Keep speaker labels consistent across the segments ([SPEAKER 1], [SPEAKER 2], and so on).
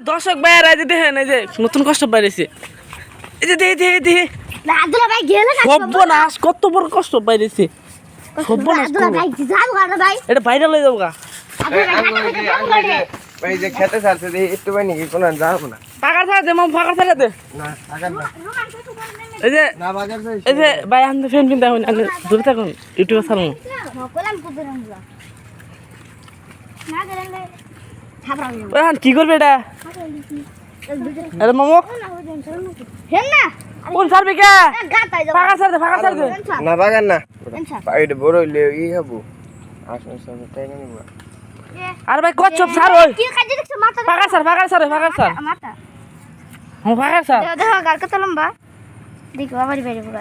[SPEAKER 1] দর্শক ভাইয়েরা এই যে দেখেন এই যে নতুন কষ্ট বাইরেছে এই যে দেখে
[SPEAKER 2] আব্দুল্লাহ ভাই গেলে না
[SPEAKER 1] সর্বনাশ কত বড় কষ্ট বাইরেছে সর্বনাশ
[SPEAKER 2] আব্দুল্লাহ ভাই যাও গাড়ি ভাই
[SPEAKER 1] এটা বাইরে লয়ে যাবো গা
[SPEAKER 3] ভাই যে খেতে ছাড়ছে দেখি একটু ভাই নাকি কোনো যাবো না
[SPEAKER 1] ফাঁকা ছাড়া দে মাম ফাঁকা ছাড়া দে
[SPEAKER 3] না আগার না
[SPEAKER 1] এই যে
[SPEAKER 3] না বাগার যাই
[SPEAKER 1] এই যে ভাই আমি ফ্যান কিনতে হবে দূরে থাকুন ইউটিউবে ছাড়ুন
[SPEAKER 2] কোলাম কুদরম না গেলে ছাবরাম
[SPEAKER 1] ওখান কি করবে এটা আরে মামু
[SPEAKER 2] হেন না
[SPEAKER 1] কোন ছাড়বে কে
[SPEAKER 2] গাতাই যাও
[SPEAKER 1] ফাঁকা ছাড় দে
[SPEAKER 3] না বাগার না
[SPEAKER 2] আচ্ছা
[SPEAKER 3] এটা বড় হইলে ই হবো আসলে সব তাই না নিব
[SPEAKER 1] আরে ভাই কচ্ছপ ছাড় ওই
[SPEAKER 2] কি কাজে দেখছ মাথা
[SPEAKER 1] ফাঁকা ছাড়
[SPEAKER 2] মাথা
[SPEAKER 1] হ্যাঁ ফাঁকা ছাড়
[SPEAKER 2] দেখো গার কত লম্বা দেখো আমারই বাইরে পুরো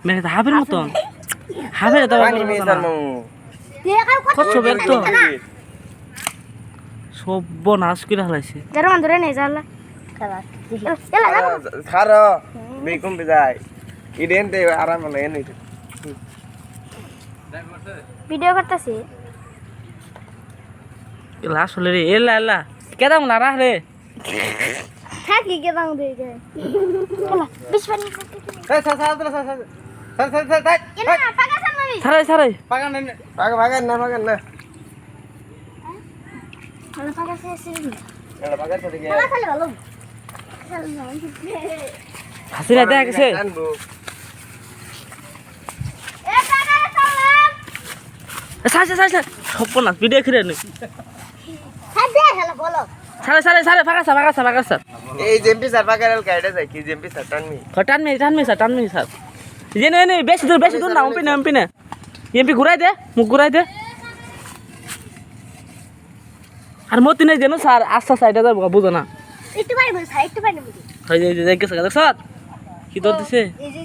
[SPEAKER 1] মেরে হাবের মতন হাবের তো
[SPEAKER 3] পানি মেসার মামু
[SPEAKER 2] দেখো কত
[SPEAKER 1] কচ্ছপের তো সর্বনাশ করে হালাইছে
[SPEAKER 2] যারা ধরে নেই জালা খেলা এলা যাও
[SPEAKER 3] খারো বেকুম বিদায় ইডেনতে আরাম না এনে
[SPEAKER 2] ভিডিও করতেছি
[SPEAKER 1] এলা আসলে রে এলা কেদাম না রে
[SPEAKER 2] থাকি কে দাও দে গে এলা বিশবানি এলা পাকা সামনে
[SPEAKER 1] ছাড়াই
[SPEAKER 3] বাগান না
[SPEAKER 2] এলা পাকা সে
[SPEAKER 3] এটা বাগান থেকে
[SPEAKER 2] এলা খালি ভালো
[SPEAKER 1] হাসিরা দেখ গেছে
[SPEAKER 3] আনবো
[SPEAKER 2] এ পাকা সালাম
[SPEAKER 1] ছাড় সর্বনাশ ভিডিও খিরে নি
[SPEAKER 2] হ্যাঁ দে হেলা বলো
[SPEAKER 1] ছাড়ে ফাঁকা ছাড়
[SPEAKER 3] এই জেমপি স্যার বাগারেল কাইডা যায় কি জেমপি স্যার টানমি
[SPEAKER 1] টানমি স্যার নে বেশি দূর না এমপি না এমপি ঘুরাই দে মুখ ঘুরাই দে আর মতি নেই যেন স্যার আস্তে সাইডে যাবো বুঝো না
[SPEAKER 2] একটু বাইরে বল স্যার একটু বাইরে বল
[SPEAKER 1] হয় যে গেছে দেখছ কি তোর দিছে
[SPEAKER 2] এই যে